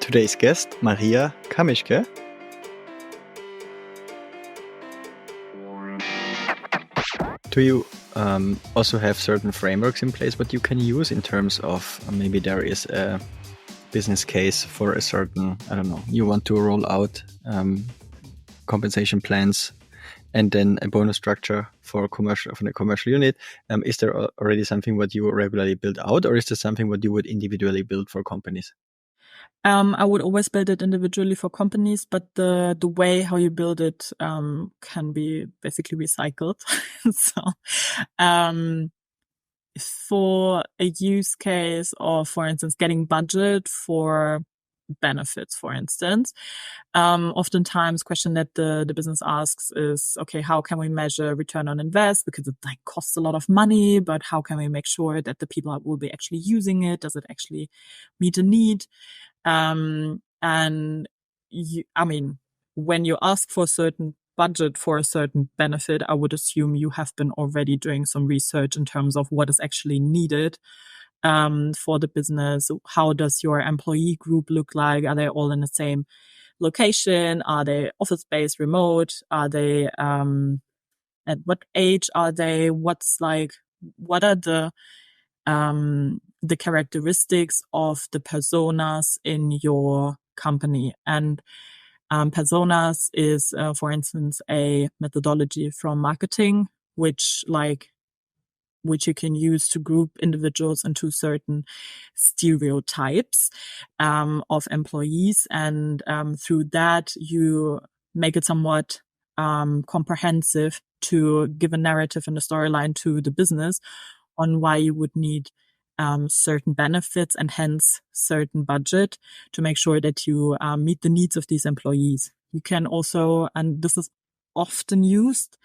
Today's guest, Maria Kamischke. Do you also have certain frameworks in place what you can use in terms of maybe there is a business case for a certain, you want to roll out compensation plans and then a bonus structure for a commercial unit? Is there already something what you regularly build out, or is there something what you would individually build for companies? I would always build it individually for companies, but the way how you build it can be basically recycled. So for a use case, or for instance, getting budget for benefits, for instance, oftentimes question that the business asks is, okay, how can we measure return on invest? Because it costs a lot of money, but how can we make sure that the people will be actually using it? Does it actually meet a need? And when you ask for a certain budget for a certain benefit, I would assume you have been already doing some research in terms of what is actually needed for the business. How does your employee group look like? Are they all in the same location? Are they office-based, remote? Are they at what age are they? What are the characteristics of the personas in your company? And personas is, for instance, a methodology from marketing, which you can use to group individuals into certain stereotypes of employees. And through that, you make it somewhat comprehensive to give a narrative and a storyline to the business on why you would need certain benefits and hence certain budget to make sure that you meet the needs of these employees. You can also, and this is often used,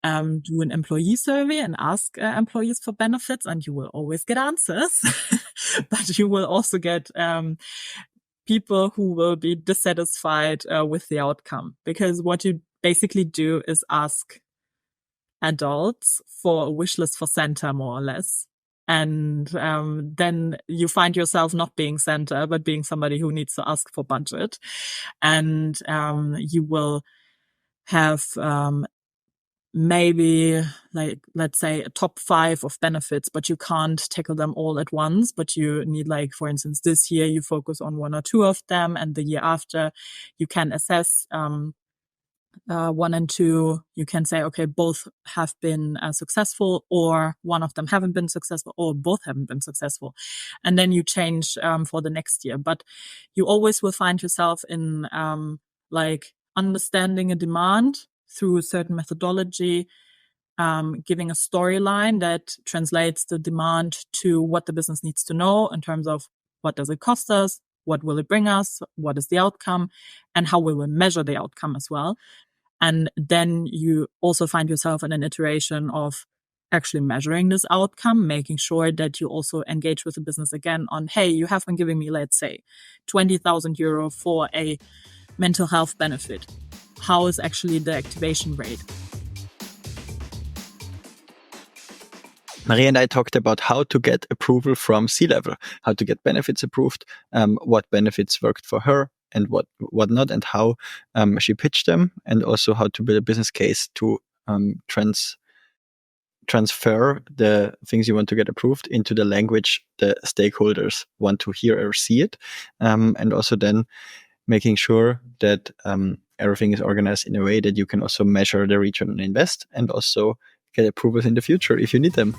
do an employee survey and ask employees for benefits, and you will always get answers. But you will also get people who will be dissatisfied with the outcome, because what you basically do is ask adults for a wish list for Santa, more or less. And then you find yourself not being Santa, but being somebody who needs to ask for budget. And you will have maybe, let's say, a top 5 of benefits, but you can't tackle them all at once. But you need, for instance, this year you focus on 1 or 2 of them, and the year after you can assess 1 and 2. You can say, okay, both have been successful, or one of them haven't been successful, or both haven't been successful. And then you change for the next year. But you always will find yourself in understanding a demand through a certain methodology, giving a storyline that translates the demand to what the business needs to know in terms of what does it cost us, what will it bring us, what is the outcome, and how we will measure the outcome as well. And then you also find yourself in an iteration of actually measuring this outcome, making sure that you also engage with the business again on, hey, you have been giving me, let's say, 20,000 euro for a mental health benefit. How is actually the activation rate? Maria and I talked about how to get approval from C-level, how to get benefits approved, what benefits worked for her and what not, and how she pitched them, and also how to build a business case to transfer the things you want to get approved into the language the stakeholders want to hear or see it, and also then making sure that everything is organized in a way that you can also measure the return on invest and also get approvals in the future if you need them.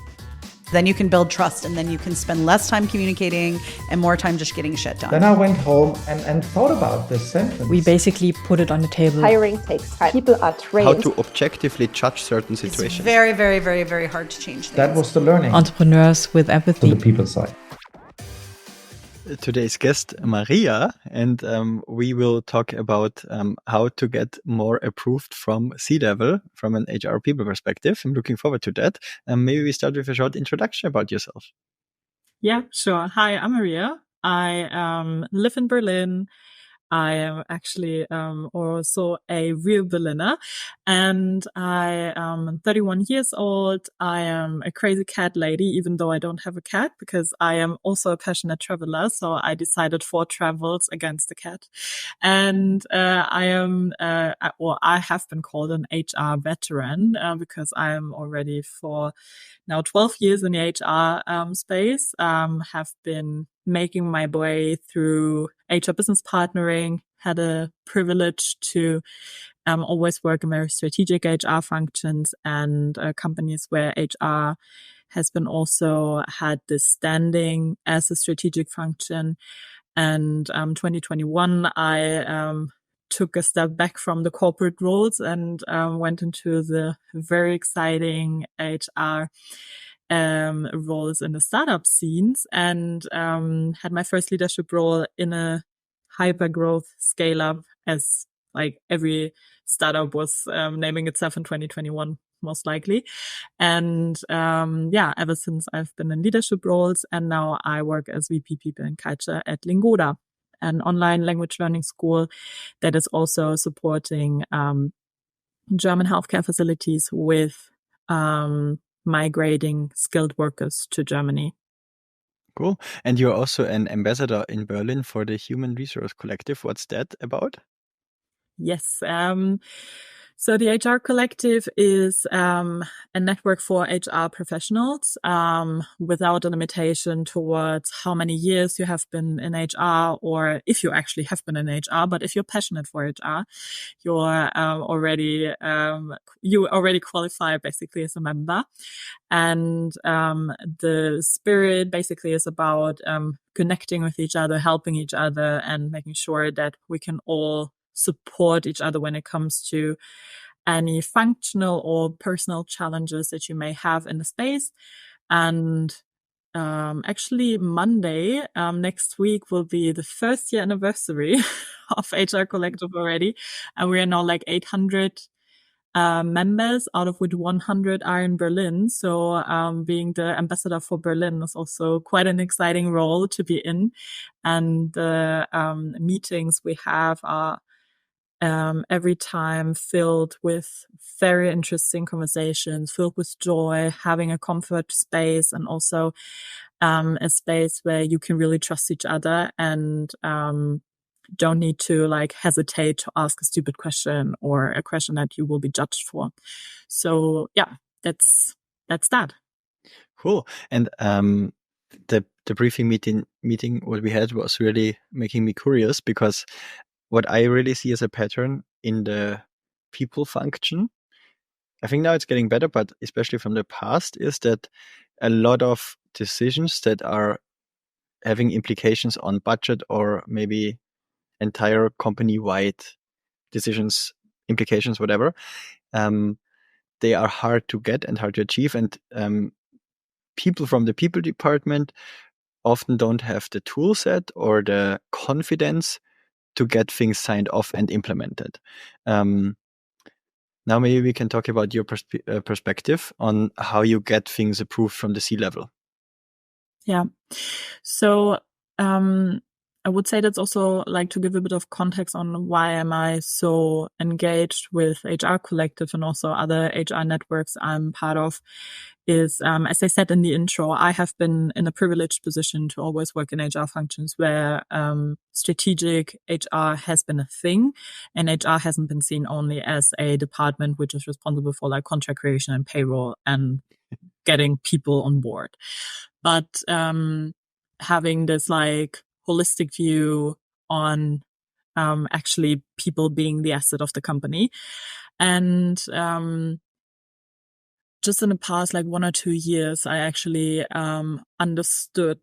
Then you can build trust, and then you can spend less time communicating and more time just getting shit done. Then I went home and thought about this sentence. We basically put it on the table. Hiring takes time. People are trained. How to objectively judge certain situations. It's very, very, very, very hard to change things. That was the learning. Entrepreneurs with empathy. To the people side. Today's guest, Maria, and we will talk about how to get more approved from C-level from an HR people perspective. I'm looking forward to that. Maybe we start with a short introduction about yourself. Yeah, sure. Hi, I'm Maria. I live in Berlin. I am actually also a real Berliner, and I am 31 years old. I am a crazy cat lady, even though I don't have a cat, because I am also a passionate traveler. So I decided 4 travels against the cat. And I have been called an HR veteran because I am already for now 12 years in the HR space, have been making my way through HR business partnering, had a privilege to always work in very strategic HR functions and companies where HR has been also had this standing as a strategic function. And 2021, I took a step back from the corporate roles and went into the very exciting HR roles in the startup scenes, and had my first leadership role in a hyper growth scale up, as like every startup was naming itself in 2021, most likely. And ever since I've been in leadership roles, and now I work as VP People and Culture at Lingoda, an online language learning school that is also supporting German healthcare facilities with migrating skilled workers to Germany. Cool. And you're also an ambassador in Berlin for the Human Resource Collective. What's that about? Yes. So the HR Collective is a network for HR professionals without a limitation towards how many years you have been in HR, or if you actually have been in HR. But if you're passionate for HR, you're you already qualify basically as a member. And the spirit basically is about connecting with each other, helping each other, and making sure that we can all support each other when it comes to any functional or personal challenges that you may have in the space. And actually Monday next week will be the first year anniversary of HR Collective already, and we are now like 800 members, out of which 100 are in Berlin. So being the ambassador for Berlin is also quite an exciting role to be in. And the meetings we have are every time filled with very interesting conversations, filled with joy, having a comfort space, and also a space where you can really trust each other and don't need to like hesitate to ask a stupid question or a question that you will be judged for. So yeah, that's that. Cool. And the briefing meeting what we had was really making me curious, because what I really see as a pattern in the people function, I think now it's getting better, but especially from the past, is that a lot of decisions that are having implications on budget or maybe entire company-wide decisions, implications, whatever, they are hard to get and hard to achieve. And people from the people department often don't have the tool set or the confidence to get things signed off and implemented. Now maybe we can talk about your perspective on how you get things approved from the C-level. Yeah. So I would say that's also like to give a bit of context on why am I so engaged with HR Collective and also other HR networks I'm part of is, as I said in the intro, I have been in a privileged position to always work in HR functions where strategic HR has been a thing, and HR hasn't been seen only as a department which is responsible for like contract creation and payroll and getting people on board. But having this like holistic view on actually people being the asset of the company. And just in the past like 1 or 2 years, I actually understood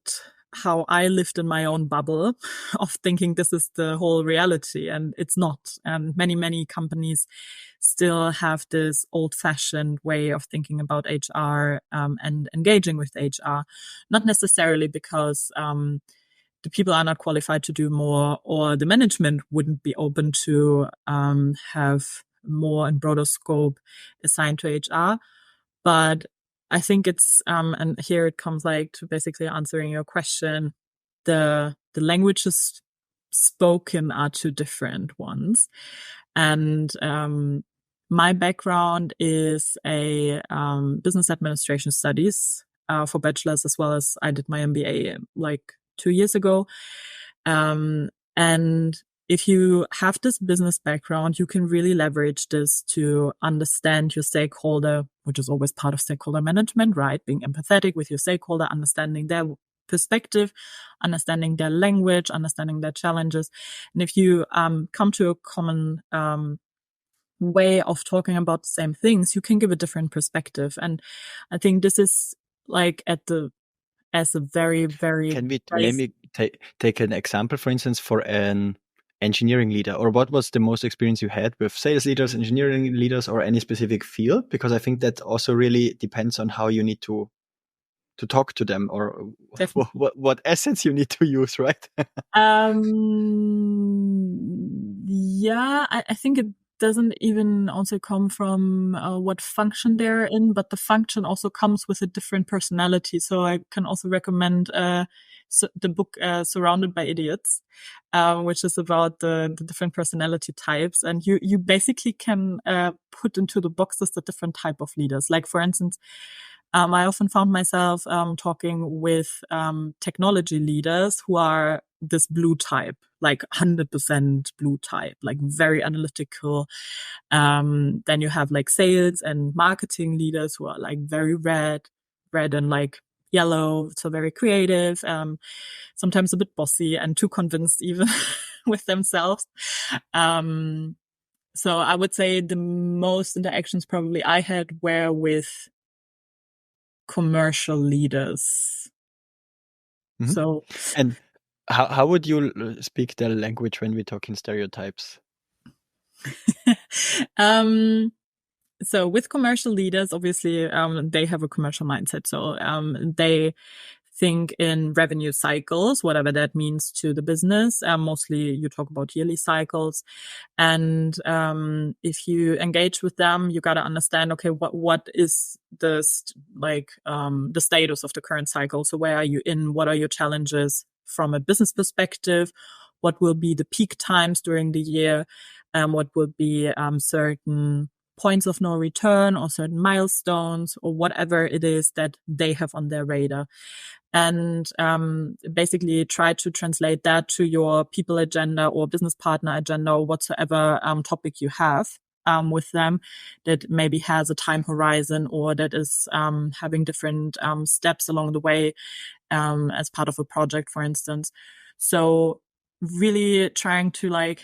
how I lived in my own bubble of thinking this is the whole reality, and it's not. And many companies still have this old-fashioned way of thinking about HR and engaging with HR, not necessarily because the people are not qualified to do more, or the management wouldn't be open to have more and broader scope assigned to HR. But I think it's, and here it comes like to basically answering your question, the language is spoken are two different ones. And my background is a business administration studies for bachelor's, as well as I did my MBA like 2 years ago. And if you have this business background, you can really leverage this to understand your stakeholder, which is always part of stakeholder management, right? Being empathetic with your stakeholder, understanding their perspective, understanding their language, understanding their challenges. And if you come to a common way of talking about the same things, you can give a different perspective. And I think this is like as a very, very... Can we maybe take an example, for instance, for an engineering leader? Or what was the most experience you had with sales leaders, engineering leaders, or any specific field? Because I think that also really depends on how you need to talk to them, or what assets you need to use, right? Yeah, I think it doesn't even also come from what function they're in, but the function also comes with a different personality. So I can also recommend the book Surrounded by Idiots, which is about the different personality types. And you basically can put into the boxes the different type of leaders. Like, for instance, I often found myself talking with technology leaders who are this blue type, like 100% blue type, like very analytical. Then you have like sales and marketing leaders who are like very red and like yellow, so very creative, sometimes a bit bossy and too convinced even with themselves. So I would say the most interactions probably I had were with commercial leaders. Mm-hmm. So, and how would you speak their language when we talk in stereotypes? So with commercial leaders, obviously, they have a commercial mindset. So, they think in revenue cycles, whatever that means to the business. Mostly you talk about yearly cycles. And, if you engage with them, you got to understand, okay, what is the status of the current cycle? So where are you in? What are your challenges from a business perspective? What will be the peak times during the year? What will be, certain points of no return or certain milestones or whatever it is that they have on their radar. And basically try to translate that to your people agenda or business partner agenda or whatsoever topic you have with them that maybe has a time horizon or that is having different steps along the way as part of a project, for instance. So really trying to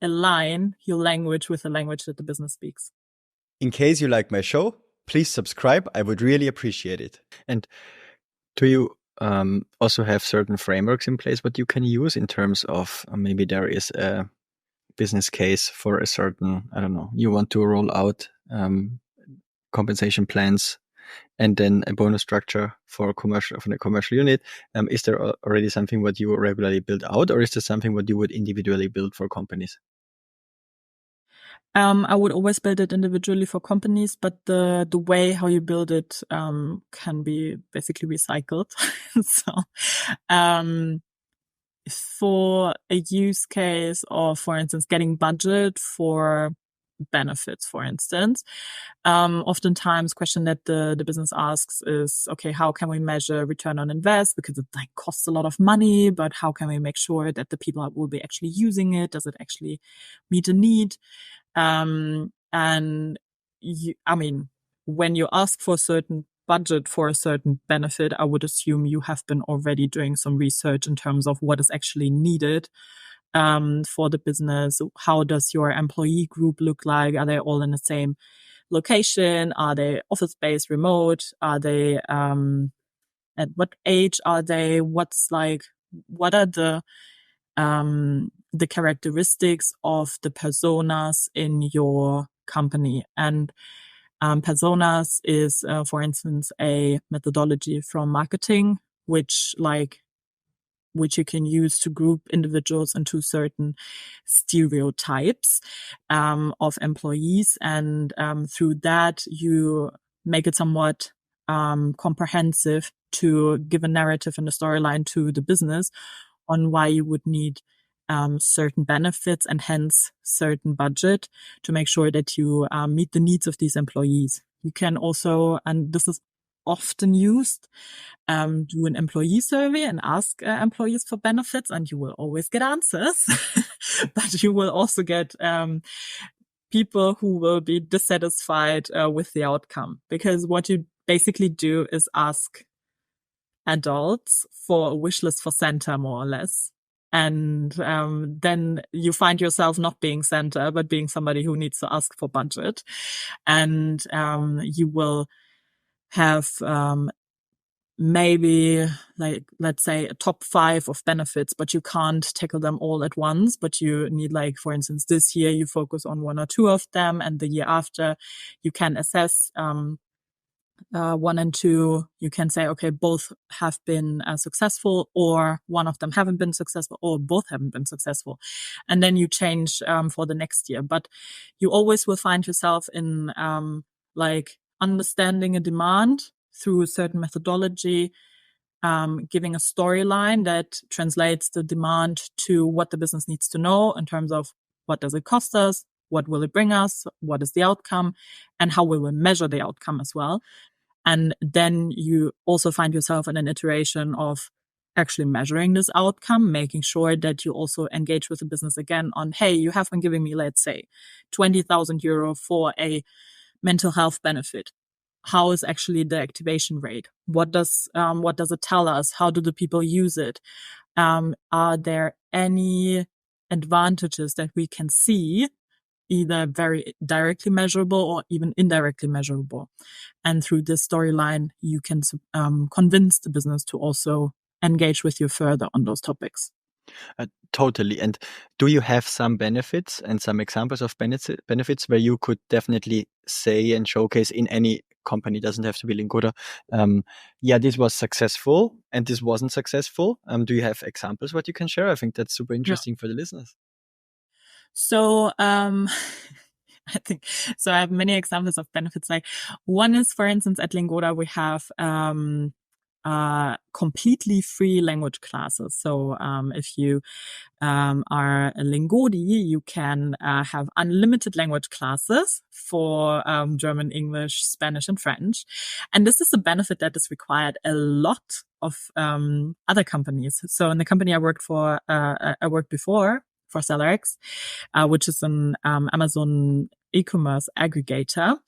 align your language with the language that the business speaks. In case you like my show, please subscribe. I would really appreciate it. And do you also have certain frameworks in place what you can use in terms of maybe there is a business case for a certain, I don't know, you want to roll out compensation plans and then a bonus structure for a commercial unit. Is there already something what you regularly build out, or is there something what you would individually build for companies? I would always build it individually for companies, but the way how you build it can be basically recycled. So for a use case or, for instance, getting budget for benefits, for instance, oftentimes question that the business asks is, okay, how can we measure return on invest? Because it costs a lot of money, but how can we make sure that the people will be actually using it? Does it actually meet a need? And when you ask for a certain budget for a certain benefit, I would assume you have been already doing some research in terms of what is actually needed for the business. How does your employee group look like? Are they all in the same location? Are they office-based, remote? Are they at what age are they? What are the characteristics of the personas in your company? And personas is, for instance, a methodology from marketing, which you can use to group individuals into certain stereotypes of employees. And through that, you make it somewhat comprehensive to give a narrative and a storyline to the business, on why you would need certain benefits and hence certain budget to make sure that you meet the needs of these employees. You can also, and this is often used, do an employee survey and ask employees for benefits, and you will always get answers, but you will also get people who will be dissatisfied with the outcome, because what you basically do is ask adults for a wish list for Santa, more or less. And then you find yourself not being Santa, but being somebody who needs to ask for budget. And you will have maybe, like, let's say, a top 5 of benefits, but you can't tackle them all at once. But you need, like, for instance, this year you focus on 1 or 2 of them, and the year after you can assess 1 and 2, you can say, okay, both have been successful, or one of them haven't been successful, or both haven't been successful. And then you change for the next year. But you always will find yourself in like understanding a demand through a certain methodology, giving a storyline that translates the demand to what the business needs to know in terms of what does it cost us, what will it bring us, what is the outcome, and how we will measure the outcome as well. And then you also find yourself in an iteration of actually measuring this outcome, making sure that you also engage with the business again on, hey, you have been giving me, let's say, 20,000 euro for a mental health benefit. How is actually the activation rate? What does it tell us? How do the people use it? Are there any advantages that we can see, either very directly measurable or even indirectly measurable? And through this storyline, you can convince the business to also engage with you further on those topics. Totally. And do you have some benefits and some examples of benefits where you could definitely say and showcase in any company, doesn't have to be Lingoda, yeah, this was successful and this wasn't successful? Do you have examples what you can share? I think that's super interesting for the listeners. So, I think, so I have many examples of benefits. Like, one is, for instance, at Lingoda, we have, completely free language classes. So, if you, are a Lingodi, you can, have unlimited language classes for, German, English, Spanish, and French. And this is a benefit that is required a lot of, other companies. So in the company I worked before, for SellerX, which is an Amazon e-commerce aggregator.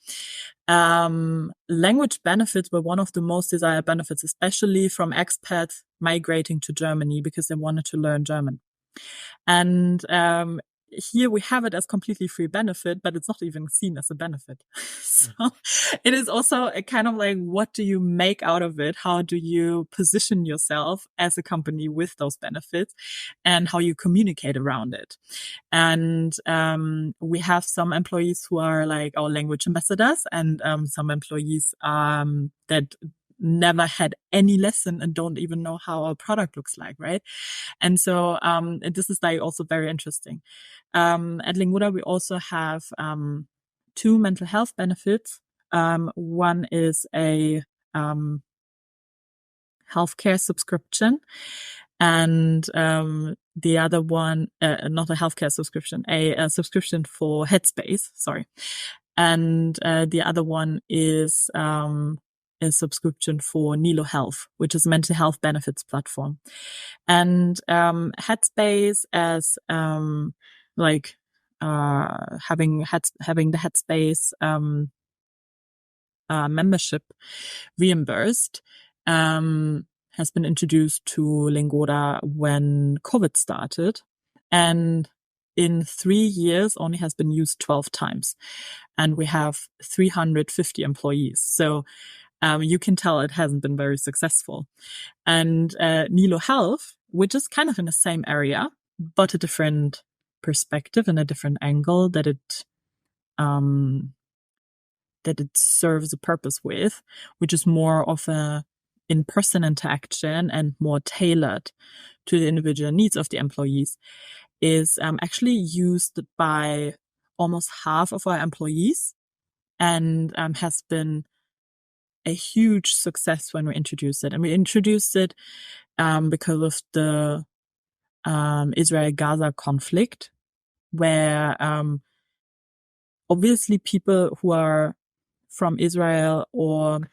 Language benefits were one of the most desired benefits, especially from expats migrating to Germany because they wanted to learn German. And here we have it as completely free benefit, but it's not even seen as a benefit. So it is also a kind of like, what do you make out of it? How do you position yourself as a company with those benefits, and how you communicate around it? And we have some employees who are like our language ambassadors, and some employees that never had any lesson and don't even know how our product looks like, right? And so this is like also very interesting. At Lingoda, we also have 2 mental health benefits. One is a healthcare subscription, and the other one, not a healthcare subscription, a subscription for Headspace. Sorry, and the other one is a subscription for Nilo Health, which is a mental health benefits platform. And Headspace, as having the Headspace membership reimbursed, has been introduced to Lingoda when COVID started, and in 3 years only has been used 12 times, and we have 350 employees. So you can tell it hasn't been very successful. And Nilo Health, which is kind of in the same area, but a different perspective and a different angle that it serves a purpose with, which is more of a in-person interaction and more tailored to the individual needs of the employees, is actually used by almost half of our employees, and has been a huge success when we introduced it. And we introduced it because of the Israel-Gaza conflict, where obviously people who are from Israel or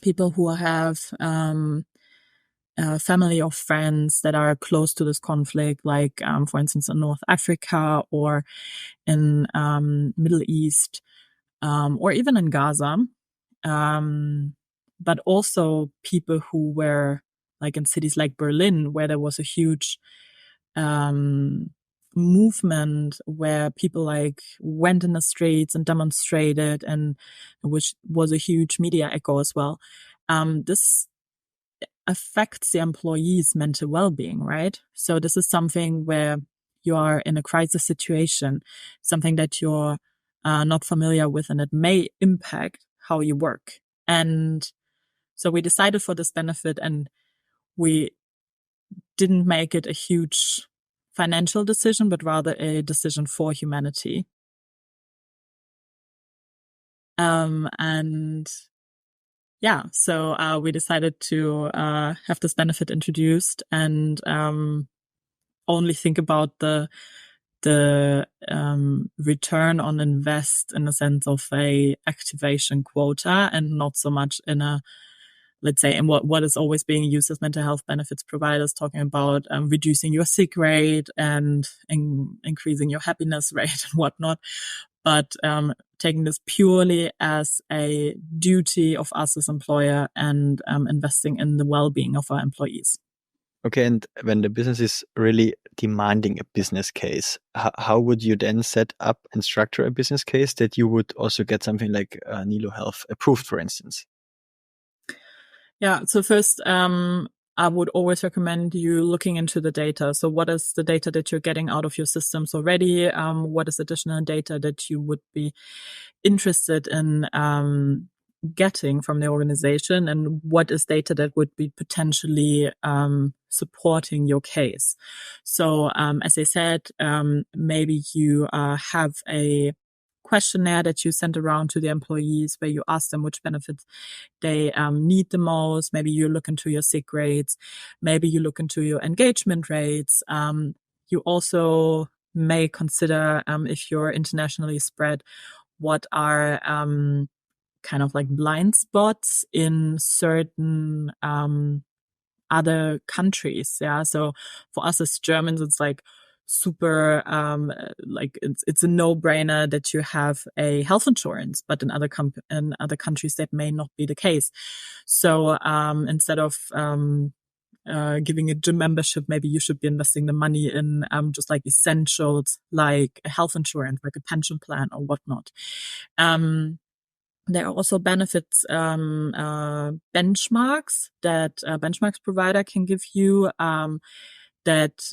people who have family or friends that are close to this conflict, like for instance in North Africa or in Middle East, or even in Gaza, but also people who were like in cities like Berlin, where there was a huge movement where people like went in the streets and demonstrated, and which was a huge media echo as well. This affects the employees' mental well-being, right? So this is something where you are in a crisis situation, something that you're not familiar with, and it may impact how you work. And so we decided for this benefit, and we didn't make it a huge financial decision, but rather a decision for humanity. And yeah, so we decided to have this benefit introduced, and only think about the return on invest in the sense of a activation quota, and not so much in a, let's say, in what is always being used as mental health benefits providers, talking about reducing your sick rate and increasing your happiness rate and whatnot. But taking this purely as a duty of us as employer, and investing in the well-being of our employees. Okay, and when the business is really demanding a business case, how would you then set up and structure a business case that you would also get something like Nilo Health approved, for instance? Yeah, so first, I would always recommend you looking into the data. So what is the data that you're getting out of your systems already? What is additional data that you would be interested in getting from the organization, and what is data that would be potentially supporting your case? So as I said, maybe you have a questionnaire that you send around to the employees where you ask them which benefits they need the most. Maybe you look into your sick rates. Maybe you look into your engagement rates. You also may consider, if you're internationally spread, what are kind of like blind spots in certain other countries. Yeah. So for us as Germans, it's like super like it's a no-brainer that you have a health insurance, but in other countries that may not be the case. So instead of giving a gym membership, maybe you should be investing the money in just like essentials like a health insurance, like a pension plan or whatnot. There are also benefits, benchmarks that a benchmarks provider can give you, that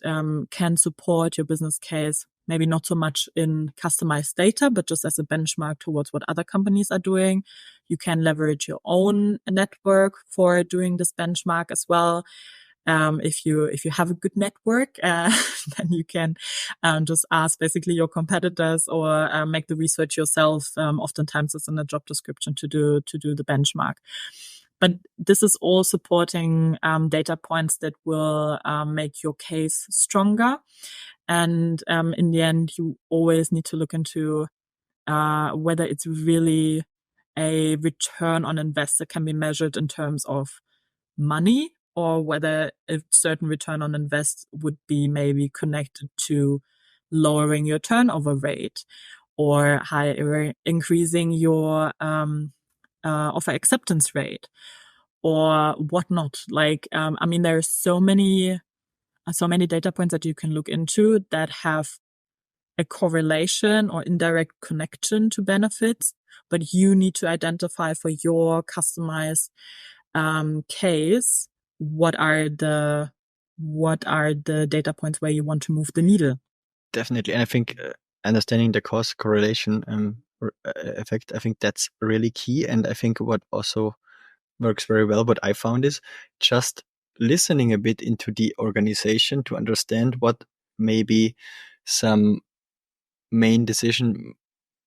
can support your business case, maybe not so much in customized data, but just as a benchmark towards what other companies are doing. You can leverage your own network for doing this benchmark as well. If you have a good network, then you can just ask basically your competitors, or make the research yourself. Oftentimes it's in the job description to do the benchmark. But this is all supporting data points that will make your case stronger. And in the end, you always need to look into whether it's really a return on invest that can be measured in terms of money, or whether a certain return on invest would be maybe connected to lowering your turnover rate, or increasing your offer acceptance rate, or whatnot. Like, I mean, there are so many data points that you can look into that have a correlation or indirect connection to benefits, but you need to identify for your customized case what are the data points where you want to move the needle. Definitely, and I think understanding the cause correlation effect, I think that's really key. And I think what also works very well, what I found, is just listening a bit into the organization to understand what maybe some main decision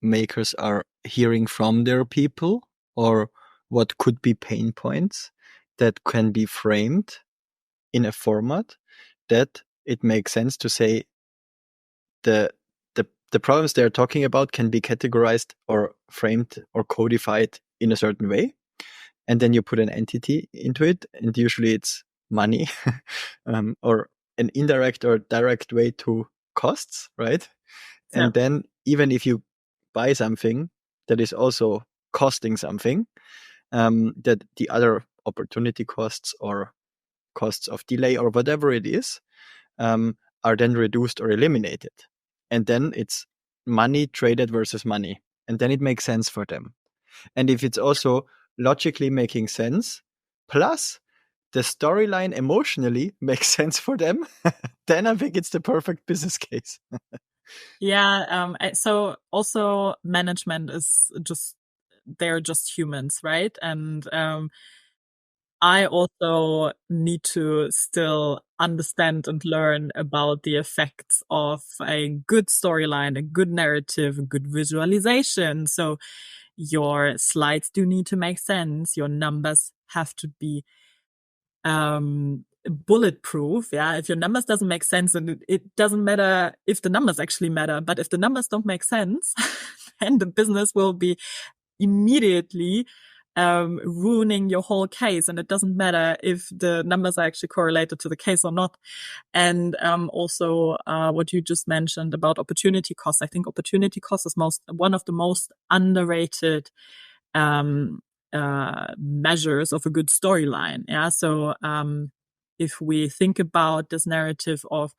makers are hearing from their people, or what could be pain points that can be framed in a format that it makes sense to say the problems they're talking about can be categorized or framed or codified in a certain way. And then you put an entity into it, and usually it's money or an indirect or direct way to costs, right? Yeah. And then even if you buy something that is also costing something, that the other opportunity costs or costs of delay or whatever it is, are then reduced or eliminated. And then it's money traded versus money. And then it makes sense for them. And if it's also logically making sense, plus the storyline emotionally makes sense for them, then I think it's the perfect business case. Yeah. So also management is they're just humans, right? And I also need to still understand and learn about the effects of a good storyline, a good narrative, a good visualization. So your slides do need to make sense. Your numbers have to be bulletproof. Yeah. If your numbers doesn't make sense, and it doesn't matter if the numbers actually matter, but if the numbers don't make sense, then the business will be immediately ruining your whole case. And it doesn't matter if the numbers are actually correlated to the case or not. And also what you just mentioned about opportunity costs. I think opportunity cost is one of the most underrated measures of a good storyline. Yeah. So if we think about this narrative of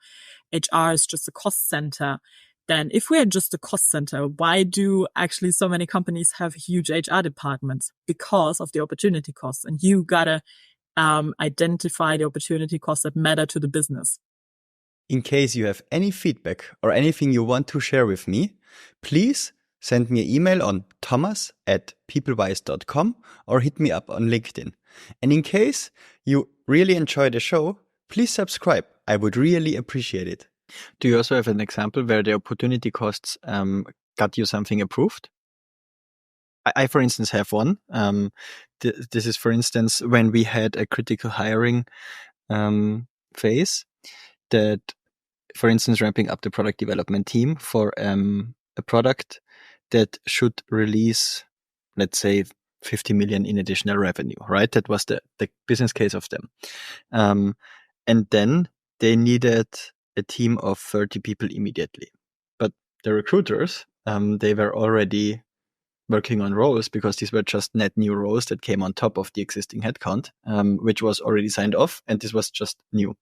HR is just a cost center, then if we're just a cost center, why do actually so many companies have huge HR departments? Because of the opportunity costs. And you gotta identify the opportunity costs that matter to the business. In case you have any feedback or anything you want to share with me, please send me an email on thomas@peoplewise.com or hit me up on LinkedIn. And in case you really enjoy the show, please subscribe. I would really appreciate it. Do you also have an example where the opportunity costs got you something approved? I for instance, have one. This is, for instance, when we had a critical hiring phase that, for instance, ramping up the product development team for a product that should release, let's say, 50 million in additional revenue, right? That was the business case of them. And then they needed a team of 30 people immediately. But the recruiters, they were already working on roles because these were just net new roles that came on top of the existing headcount, which was already signed off. And this was just new.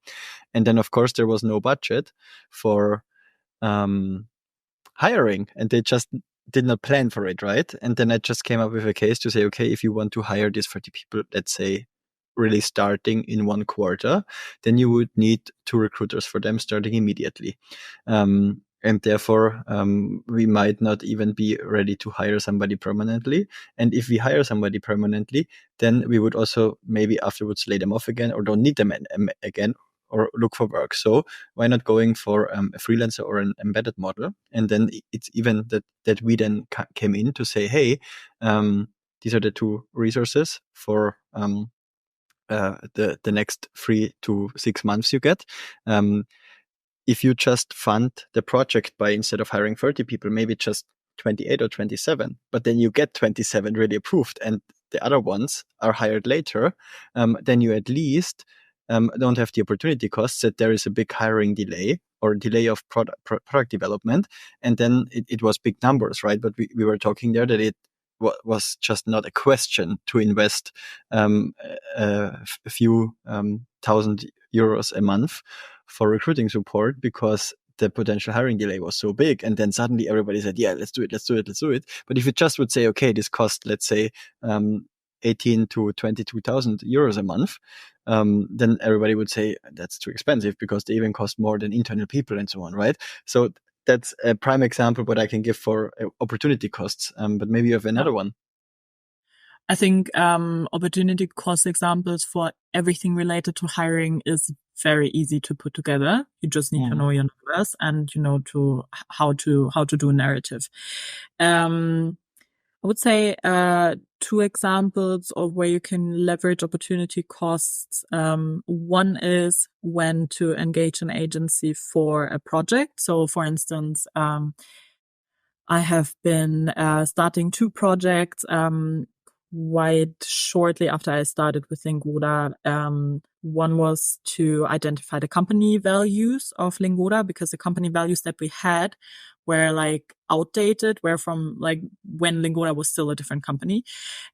And then, of course, there was no budget for hiring, and they just did not plan for it, right? And then I just came up with a case to say, okay, if you want to hire these 30 people, let's say, really starting in 1 quarter, then you would need 2 recruiters for them starting immediately. And therefore, we might not even be ready to hire somebody permanently. And if we hire somebody permanently, then we would also maybe afterwards lay them off again or don't need them again or look for work. So why not going for a freelancer or an embedded model? And then it's even that we then came in to say, hey, these are the 2 resources for the next 3 to 6 months you get. If you just fund the project by, instead of hiring 30 people, maybe just 28 or 27, but then you get 27 really approved and the other ones are hired later, then you at least don't have the opportunity costs that there is a big hiring delay or delay of product development. And then it was big numbers, right? But we were talking there that it was just not a question to invest a few thousand euros a month for recruiting support because the potential hiring delay was so big. And then suddenly everybody said, yeah, let's do it. But if you just would say, okay, this cost, let's say, 18 to 22,000 euros a month, then everybody would say that's too expensive because they even cost more than internal people and so on, right? So that's a prime example what I can give for opportunity costs. But maybe you have another one. I think opportunity cost examples for everything related to hiring is very easy to put together. You just need to know your numbers and you know how to do a narrative. I would say two examples of where you can leverage opportunity costs. One is when to engage an agency for a project. So, for instance, I have been starting two projects quite shortly after I started with Lingoda. One was to identify the company values of Lingoda, because the company values that we had were like outdated, were from like when Lingoda was still a different company.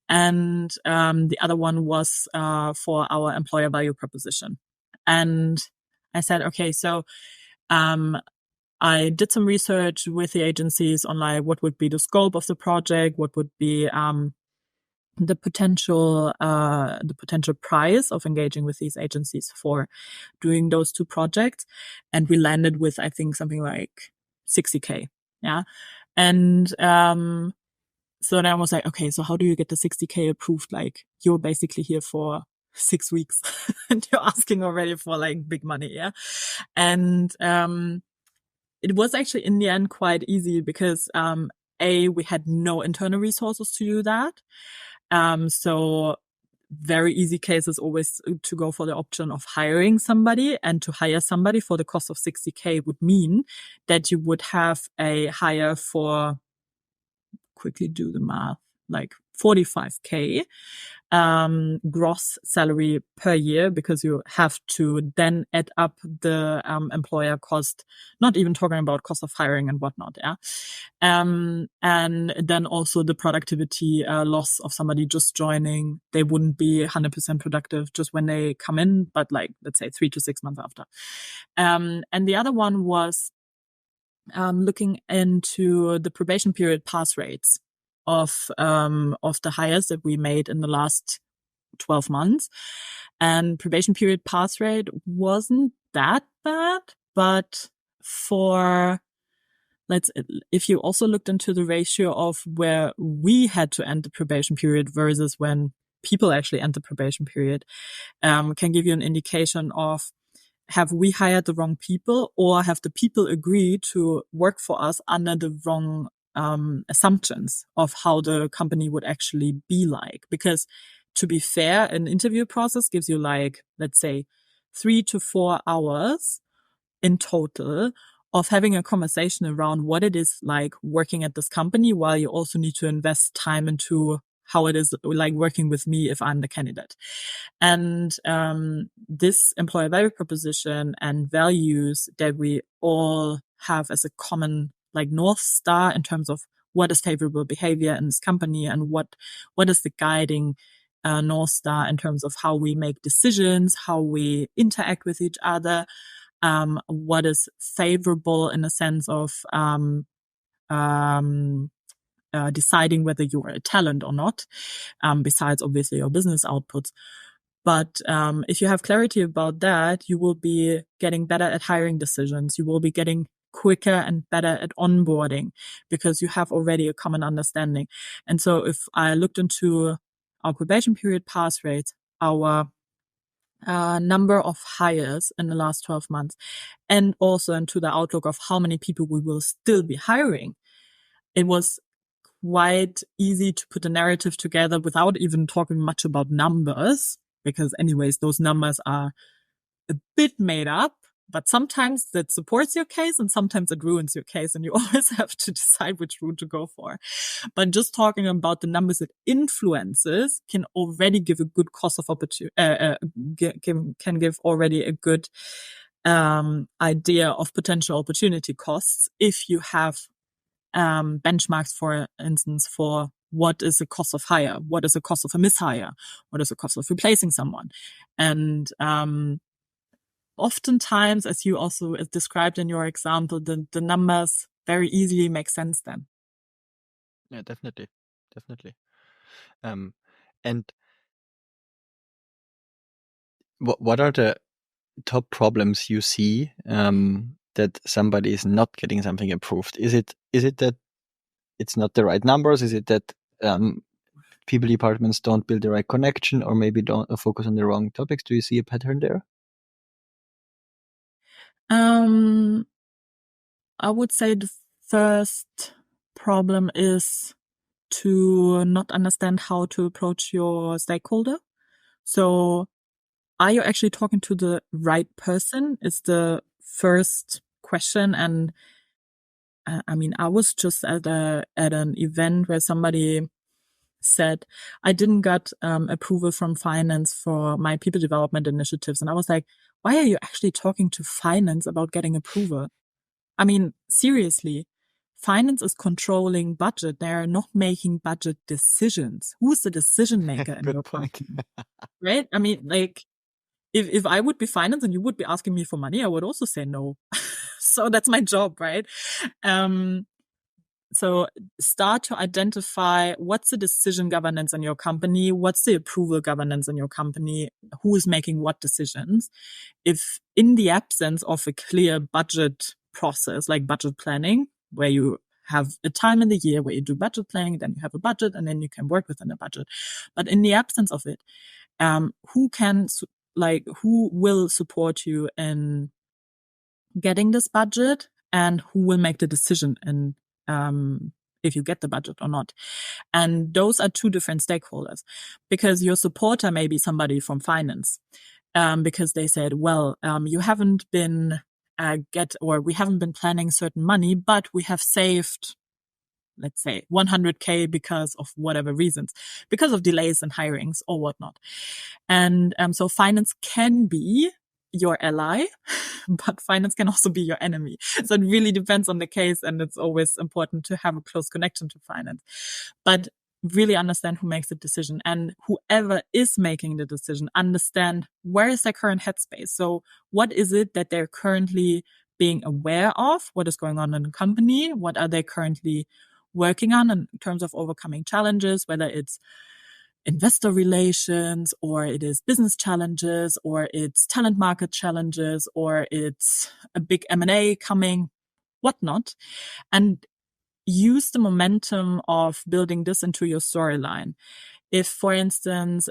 And the other one was for our employer value proposition. And I said, okay, so I did some research with the agencies on like what would be the scope of the project, what would be the potential price of engaging with these agencies for doing those two projects, and we landed with, I think, something like 60K. Yeah, and so then I was like, okay, so how do you get the 60K approved? Like, you're basically here for 6 weeks and you're asking already for like big money. Yeah, and it was actually in the end quite easy because, we had no internal resources to do that. So very easy case is always to go for the option of hiring somebody, and to hire somebody for the cost of 60K would mean that you would have a hire for, quickly do the math, like 45K gross salary per year, because you have to then add up the employer cost, not even talking about cost of hiring and whatnot. Yeah. And then also the productivity loss of somebody just joining. They wouldn't be 100% productive just when they come in, but like, let's say 3 to 6 months after. And the other one was looking into the probation period pass rates of the hires that we made in the last 12 months. And probation period pass rate wasn't that bad, but if you also looked into the ratio of where we had to end the probation period versus when people actually end the probation period, can give you an indication of, have we hired the wrong people, or have the people agreed to work for us under the wrong assumptions of how the company would actually be like? Because to be fair, an interview process gives you like, let's say 3 to 4 hours in total of having a conversation around what it is like working at this company, while you also need to invest time into how it is like working with me if I'm the candidate. And this employer value proposition and values that we all have as a common like North Star in terms of what is favorable behavior in this company, and what is the guiding North Star in terms of how we make decisions, how we interact with each other, what is favorable in the sense of deciding whether you are a talent or not, besides obviously your business outputs. But if you have clarity about that, you will be getting better at hiring decisions. You will be getting quicker and better at onboarding, because you have already a common understanding. And so if I looked into our probation period pass rates, our number of hires in the last 12 months, and also into the outlook of how many people we will still be hiring, it was quite easy to put a narrative together without even talking much about numbers, because anyways, those numbers are a bit made up, but sometimes that supports your case and sometimes it ruins your case, and you always have to decide which route to go for. But just talking about the numbers it influences can already give a good cost of opportunity, can give already a good idea of potential opportunity costs if you have benchmarks, for instance, for what is the cost of hire, what is the cost of a mishire, what is the cost of replacing someone. And oftentimes, as you also described in your example, the numbers very easily make sense then. Yeah, definitely. And what are the top problems you see that somebody is not getting something approved? Is it that it's not the right numbers? Is it that people departments don't build the right connection, or maybe don't focus on the wrong topics? Do you see a pattern there? I would say the first problem is to not understand how to approach your stakeholder. So are you actually talking to the right person is the first question. And I mean, I was just at an event where somebody said, I didn't get approval from finance for my people development initiatives. And I was like, why are you actually talking to finance about getting approval? I mean, seriously, finance is controlling budget. They are not making budget decisions. Who's the decision maker in your company? Right? I mean, like, if I would be finance and you would be asking me for money, I would also say no. So that's my job, right? So start to identify what's the decision governance in your company, what's the approval governance in your company, who is making what decisions. If in the absence of a clear budget process, like budget planning, where you have a time in the year where you do budget planning, then you have a budget, and then you can work within a budget. But in the absence of it, who will support you in getting this budget, and who will make the decision in if you get the budget or not. And those are two different stakeholders, because your supporter may be somebody from finance, because they said, well, you haven't been we haven't been planning certain money, but we have saved, let's say 100K because of whatever reasons, because of delays in hirings or whatnot. And so finance can be your ally, but finance can also be your enemy. So it really depends on the case, and it's always important to have a close connection to finance. But really understand who makes the decision, and whoever is making the decision, understand where is their current headspace. So what is it that they're currently being aware of? What is going on in the company? What are they currently working on in terms of overcoming challenges, whether it's investor relations, or it is business challenges, or it's talent market challenges, or it's a big M&A coming, whatnot, and use the momentum of building this into your storyline. If, for instance,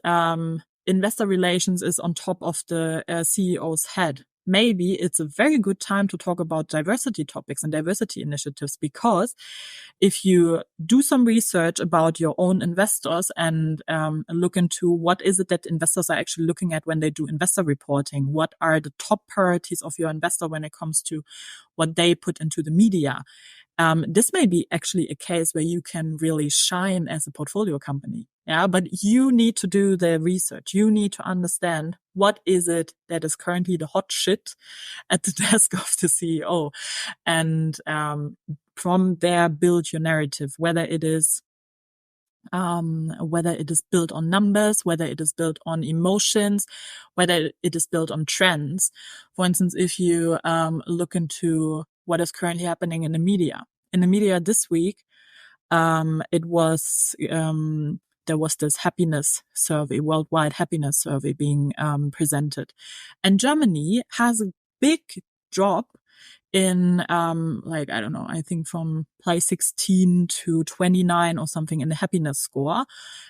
investor relations is on top of the CEO's head, maybe it's a very good time to talk about diversity topics and diversity initiatives, because if you do some research about your own investors and look into what is it that investors are actually looking at when they do investor reporting, what are the top priorities of your investor when it comes to what they put into the media, this may be actually a case where you can really shine as a portfolio company. Yeah, but you need to do the research. You need to understand what is it that is currently the hot shit at the desk of the CEO, and from there build your narrative, whether it is built on numbers, whether it is built on emotions, whether it is built on trends. For instance, if you look into what is currently happening in the media. In the media this week, there was this happiness survey, worldwide happiness survey being presented. And Germany has a big drop in I think from place 16 to 29 or something in the happiness score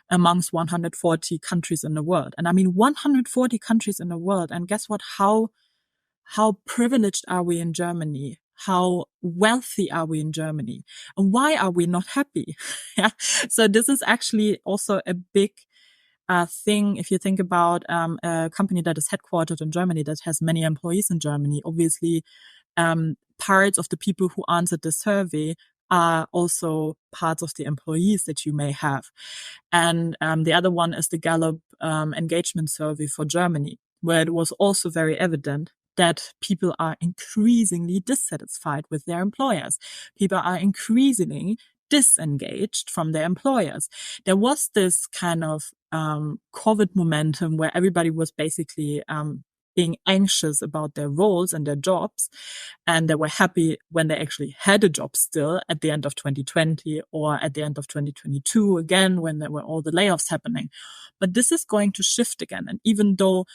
amongst 140 countries in the world. And I mean 140 countries in the world. And guess what? How privileged are we in Germany? How wealthy are we in Germany? And why are we not happy? Yeah. So this is actually also a big thing. If you think about a company that is headquartered in Germany, that has many employees in Germany, obviously parts of the people who answered the survey are also parts of the employees that you may have. And the other one is the Gallup engagement survey for Germany, where it was also very evident that people are increasingly dissatisfied with their employers. People are increasingly disengaged from their employers. There was this kind of COVID momentum where everybody was basically being anxious about their roles and their jobs, and they were happy when they actually had a job still at the end of 2020 or at the end of 2022 again, when there were all the layoffs happening. But this is going to shift again. And even though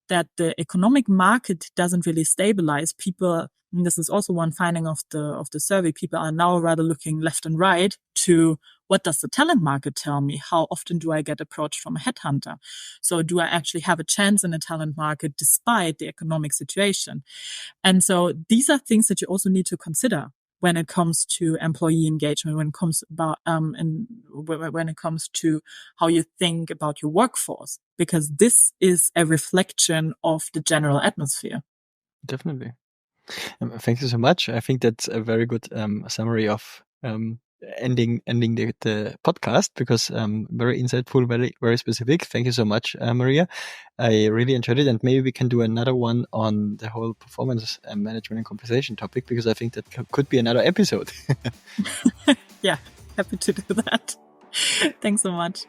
that the economic market doesn't really stabilize, people, and this is also one finding of the survey, people are now rather looking left and right to what does the talent market tell me? How often do I get approached from a headhunter? So do I actually have a chance in the talent market despite the economic situation? And so these are things that you also need to consider when it comes to employee engagement, when it comes about when it comes to how you think about your workforce, because this is a reflection of the general atmosphere. Definitely. Thank you so much. I think that's a very good summary of ending the podcast, because very insightful, very specific. Thank you so much, Maria. I really enjoyed it, and maybe we can do another one on the whole performance management and compensation topic, because I think that could be another episode. Yeah, happy to do that. Thanks so much.